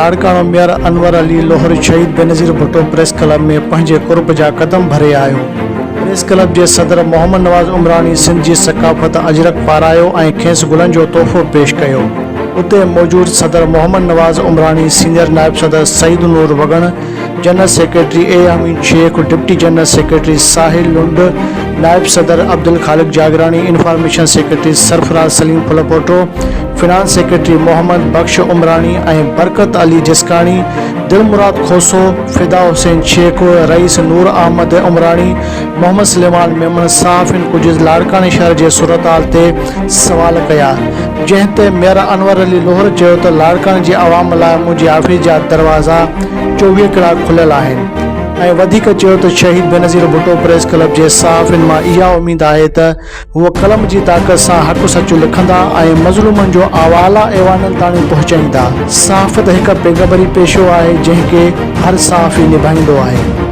Larkana mayor Anwar Ali लोहर शहीद Benazir Bhutto press club में पंहिंजे कुर्ब जा कदम भरे आयो। प्रेस क्लब के सदर मोहम्मद नवाज़ उमरानी सिंध की सकाफ़त अजरक पारायो ऐं खेसि गुलनि जो तोहफ़ो पेश कयो। उते मौजूद सदर मोहम्मद नवाज़ उमरानी, सीनियर नायब सदर Saeed Noor Wagan, general secretary A Amin Shaikh, deputy general secretary Sahil Lund, नायब सदर Abdul Khaliq Jagirani, information secretary Sarfraz Saleem Phulpoto, finance secretary Mohammad Bakhsh Umrani ऐं बरकत अली जिस्कानी, दिलमुराद खोसो, फिदा हुसैन शेख, रईस नूर अहमद उमरानी, मोहम्मद सलेमान मेमन साफ़िन कुछ लाड़काने शहर के सूरत हाल ते सवाल कया, जंहिं मेयर अनवर अली लोहर चयो त लाड़काने जी आवाम लाइ मुंहिंजी ऑफिस जा दरवाज़ा 24 कलाक खुलियल आहिनि ऐं वधीक चयो त शहीद बेनज़ीर भुट्टो प्रेस क्लब जे सहाफ़िन मां इहा उम्मीद आहे त हूअ कलम जी ताक़त सां हक़ सच लिखंदा ऐं मज़लूमनि जो आवाला ऐवाननि ताणी पहुचाईंदा। सहाफ़त हिकु पैगंबरी पेशो आहे जंहिंखे हर सहाफ़ी निभाईंदो आहे।